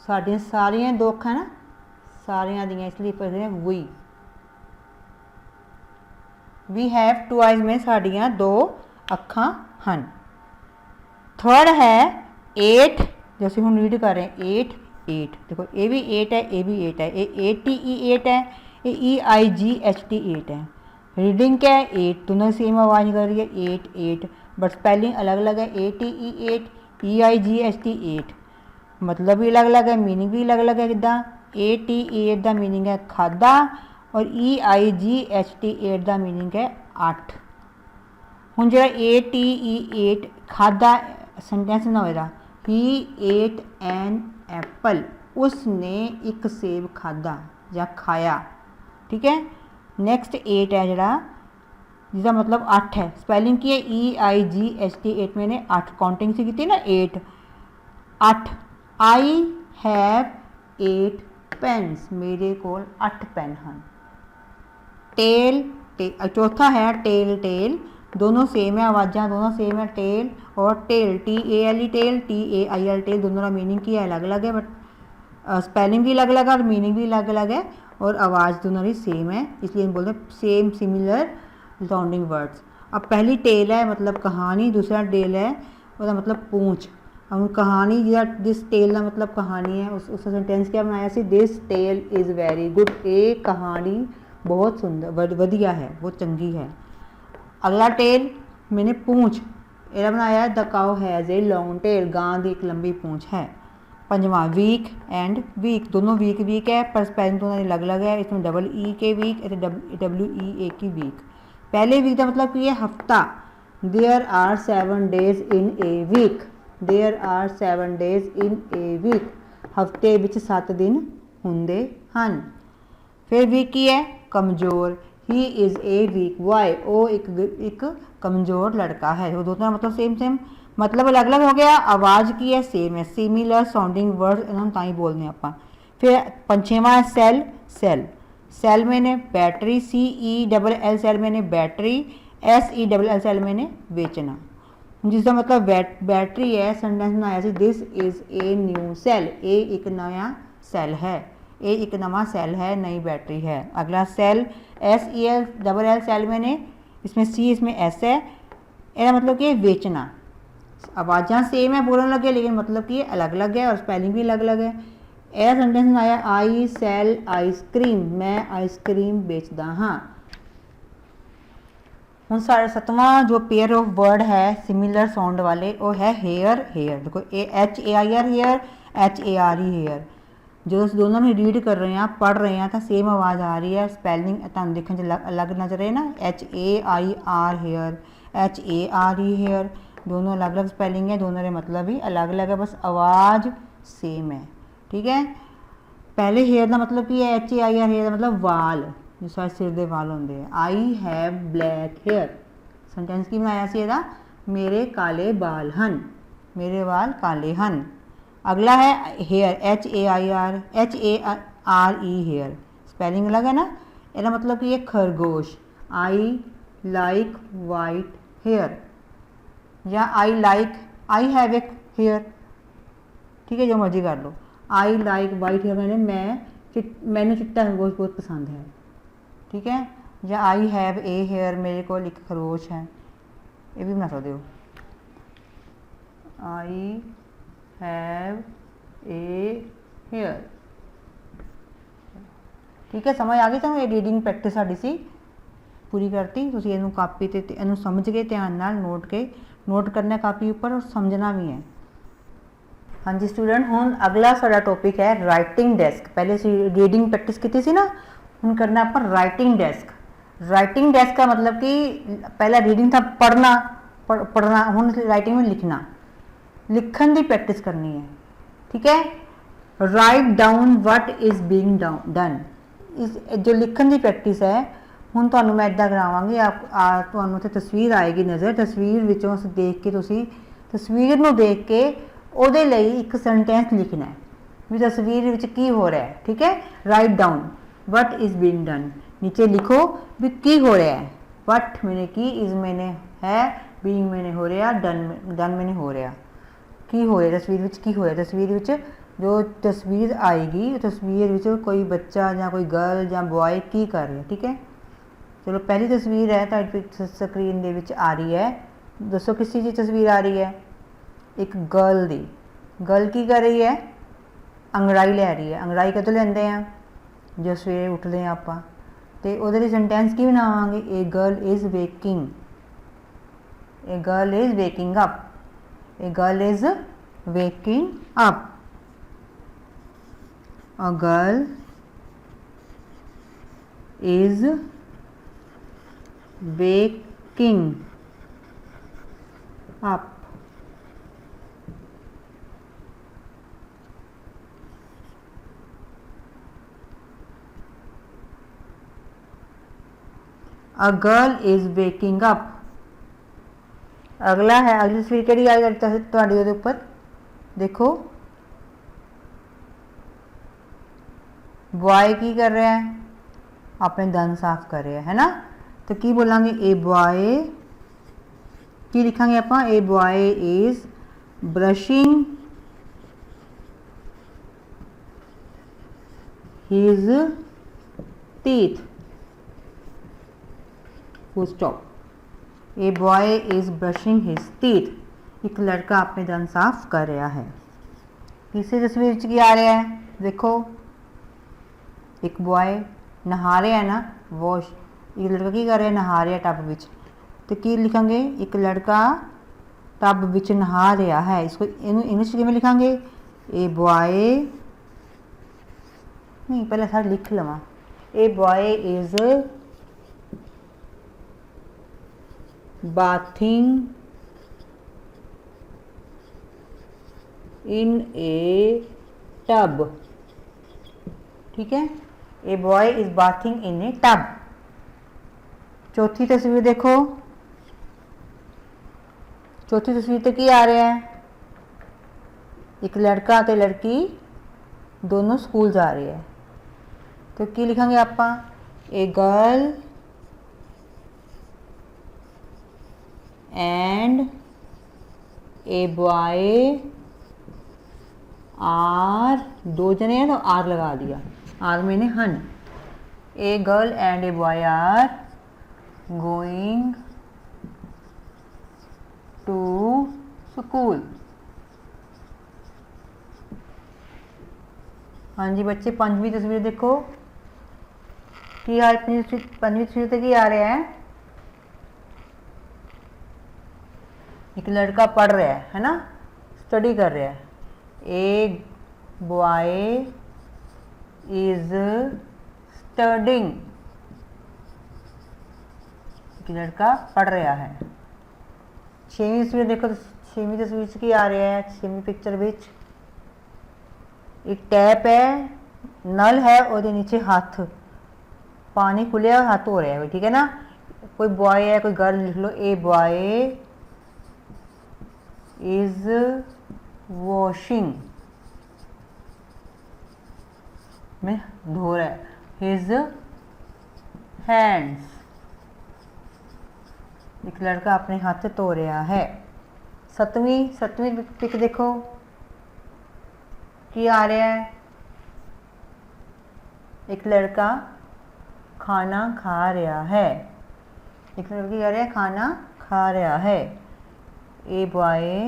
साड़ियाँ सारियाँ 2 अखा ना, सारियाँ दियाँ, इसलिए पढ़ते हैं वी हैव 2 आईज में साड़ियाँ 2 अखा हैं। थर्ड है 8, जैसे हम रीड कर रहे हैं 8, देखो ये भी 8 है, ये भी 8 है, ये ATE 8 है, ये EIGHT 8 है। रीडिंग क्या है? 8, दोनों सेम आवाज़ कर रही है 8, बट स्पेलिंग अलग अलग है। ATE 8, EIGHT 8, मतलब भी अलग अलग है, मीनिंग भी अलग अलग है। किदा ATE 8 का मीनिंग है खादा और EIGHT 8 का मीनिंग है 8। हुण जो ATE 8 खादा सेंटेंस ना होएगा, ही एट एन एप्पल, उसने एक सेब खादा या खाया, ठीक है। नैक्सट 8 है जरा, जिसका मतलब 8 है, स्पैलिंग की है EIGHT 8, मैंने 8 काउंटिंग से की ना 8। आई हैव 8 पेन्स, मेरे को 8 पेन हैं। टेल, चौथा है टेल, दोनों सेम है, आवाज़ा दोनों सेम है, टेल और tail, TALE tale, TAIL tail, दोनों का मीनिंग की है अलग अलग है, बट स्पेलिंग भी अलग अलग है और मीनिंग भी अलग अलग है, और आवाज़ दोनों की सेम है, इसलिए हम बोलते हैं सेम सिमिलर साउंडिंग वर्ड्स। अब पहली टेल है मतलब कहानी, दूसरा टेल है उसका मतलब पूंछ। हम कहानी जिस टेल का मतलब कहानी है, उस सेंटेंस क्या बनाया सी, this tale is very good, ये कहानी बहुत सुंदर वधिया है, बहुत चंगी है। अगला टेल मैंने पूंछ, यह बनाया the cow has a long tail, गां की एक लंबी पूंछ है। पंजवा वीक एंड वीक, दोनों वीक है, पर स्पेलिंग दोनों अलग अलग है, इसमें EE के वीक, WEA की वीक। पहले वीक का मतलब कि हफ्ता, there are 7 days in a week, there are 7 days in a week, हफ्ते विच 7 दिन होंदे हन। फिर वीक की है कमज़ोर, he is a weak boy, वो एक कमज़ोर लड़का है, वो दोनों मतलब सेम मतलब अलग अलग हो गया, आवाज़ की है सेम है, सिमिलर साउंडिंग वर्ड इन्होंने ताई बोलने आप। फिर पंचेवा है सैल, सैल सैल मैंने बैटरी, CELL सैल मैंने बैटरी, SELL सैल मैंने बेचना, जिसका मतलब बैटरी है। सेंटेंस बनाया सी this is a new cell, ए एक नया सैल है, ए एक नवा सैल है, नई बैटरी है। अगला सैल SELL सैल मैंने, इसमें C इसमें S है, ਇਹਦਾ मतलब कि बेचना। आवाज़ा सेम है बोलने लगे लेकिन मतलब कि अलग अलग है और स्पैलिंग भी अलग अलग है। यह सेंटेंस आया आई सैल आइसक्रीम, मैं आइसक्रीम बेचता हाँ। हूँ साढ़े 7वां जो पेयर ऑफ वर्ड है सिमिलर साउंड वाले वो है हेयर, हेयर देखो HAIR हेयर, HARE हेयर। जो दोनों में रीड कर रहे हैं पढ़ रहे हैं तो सेम आवाज़ आ रही है, स्पैलिंग तुम देखने अलग नजर रहे ना, HAIR हेयर, HARE हेयर, दोनों अलग अलग स्पैलिंग है, दोनों के मतलब भी अलग अलग है, बस आवाज़ सेम है। ठीक है, पहले हेयर का मतलब की है HAIR हेयर का मतलब वाल, जो सारे सिर के वाल होंगे हैं। I have black hair, sentence की बनाया सी ਇਹਦਾ, मेरे काले बाल हन, मेरे वाल काले हन। अगला है हेयर HARE हेयर, स्पेलिंग अलग है ना, इसका मतलब कि ये खरगोश। आई लाइक वाइट हेयर या आई हैव ए हेयर, ठीक है जो मर्जी कर लो। आई लाइक वाइट हेयर मैंने मैंने चिट्टा खरगोश बहुत पसंद है, ठीक है। या आई हैव ए हेयर, मेरे को एक खरगोश है, ये भी बना सकते हो। आई हैव ए हेयर, ठीक है समझ आ गई तुम। ये रीडिंग प्रैक्टिस साड़ी सी पूरी करती, तुम इनू कापी ते इनू समझ के ध्यान नाल नोट करना कापी उपर और समझना भी है। हाँ जी स्टूडेंट, हुण अगला साडा टॉपिक है राइटिंग डेस्क। पहले रीडिंग प्रैक्टिस की सी ना, हुण करना अपन राइटिंग डेस्क। राइटिंग डेस्क का मतलब कि पहला रीडिंग था पढ़ना, पढ़ना, हुण राइटिंग में लिखना, लिखण की प्रैक्टिस करनी है, ठीक है। Write down what is being done, इस जो लिखण की प्रैक्टिस है हुण तुहानूं मैं इदां करावांगी, तुहानूं उत्थे तस्वीर आएगी नज़र, तस्वीर विचों देख के तुसीं तस्वीर नूं देख के ਉਹਦੇ ਲਈ एक सेंटेंस लिखना है भी तस्वीर विच की हो रहा है, ठीक है। Write down what is being done, नीचे लिखो भी की हो रहा है, वट मैंने की, इज़ मैंने है, बीइंग मैंने हो रहा, डन मैंने हो रहा, की हो रहा तस्वीर विच, की हो रहा तस्वीर विच। जो तस्वीर आएगी तस्वीर विच कोई बच्चा या कोई गर्ल या बॉय की कर रहा है, ठीक है। चलो पहली तस्वीर है तो स्क्रीन दे विच आ रही है, दसो किस चीज़ की तस्वीर आ रही है, एक गर्ल दी। गर्ल की कर रही है, अंगड़ाई लै रही है। अंगड़ाई कदों लेंदे हैं, जो सवेरे उठते हैं आप, तो उहदे सेंटेंस की बनावांगे, a girl is waking, a girl is waking up, a girl is waking up, a girl is waking up. A girl is waking up. अगला है, अगली तस्वीर केड़ी आई तुहाडी उहदे उपर देखो, बॉय की कर रहा है, अपने दंद साफ कर रहा है ना, तो की बोलांगे ए बॉय, की लिखांगे आप, ए boy is brushing his teeth, full stop. A boy is brushing his teeth, एक लड़का अपने दंद साफ कर रहा है। तीसरी तस्वीर की आ रहा है देखो, एक बॉय नहा रहा है ना, वॉश, एक लड़का की कर रहा है, नहा रहा है टब विच, तो की लिखांगे, एक लड़का टब विच नहा रहा है। इसको इंग्लिश किवें लिखांगे, ए बॉय, नहीं पहले सारे लिख लवां, a boy is bathing in a tub, ठीक है। A boy is bathing in a tub. चौथी तस्वीर देखो, चौथी तस्वीर ते की आ रहा है, एक लड़का ते लड़की दोनों स्कूल जा रहे हैं। तो की लिखांगे आप, a girl and a boy are, दो जने हैं तो आर लगा दिया, आर मैंने हन। A girl and a boy are going to school. हाँ जी बच्चे, पंजवीं तस्वीर देखो कि यार पंजवीं तस्वीर तक ही आ रहा है, एक लड़का पढ़ रहा है ना, स्टडी कर रहा है। ए बॉय इज स्टडिंग, एक लड़का पढ़ रहा है। छेवीं तस्वीर देखो, तो छेवीं तस्वीर से की आ रहा है, छेवीं पिक्चर विच एक टैप है, नल है और नीचे हाथ, पानी खुले और हाथ हो रहा है, ठीक है ना। कोई बॉय है कोई गर्ल, लिख लो ए बॉय इज वॉशिंग में धो रहा है हिज हैंड्स, एक लड़का अपने हाथ से धो रहा है। सतवीं पिक देखो कि आ रहा है, एक लड़का खाना खा रहा है, एक लड़की आ रहा है खाना खा रहा है। A boy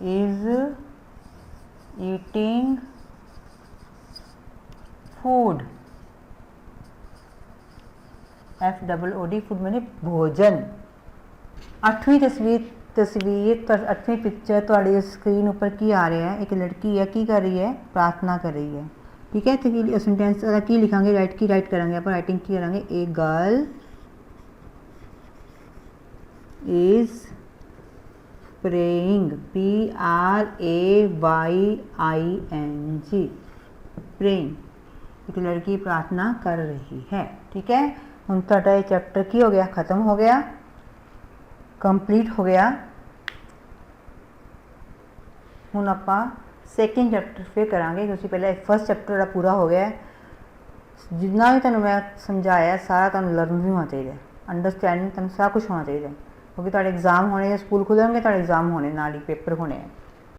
is eating food, FOOD, food मैंने भोजन। अठवीं तस्वीर अठवीं पिक्चर थोड़ी स्क्रीन ऊपर की आ रहा है, एक लड़की है की कर रही है, प्रार्थना कर रही है, ठीक है। तो सेंटेंस की लिखांगे, राइट करेंगे, आप राइटिंग की करेंगे। A girl is praying, PRAYING, praying, एक लड़की प्रार्थना कर रही है, ठीक है। हम थोड़ा ये चैप्टर की हो गया, ख़त्म हो गया, कंप्लीट हो गया। हूँ आप सैकेंड चैप्टर फिर करांगे, क्योंकि पहले फर्स्ट चैप्टर पूरा हो गया है। जितना भी तुहानू मैं समझाया सारा तुहानू लर्न भी होना चाहिए, अंडरस्टैंडिंग तुहानू सारा कुछ होना चाहिए, क्योंकि तुहाडे एग्जाम होने, स्कूल खुलेंगे तुहाडे एग्जाम होने, नाल ही पेपर होने हैं।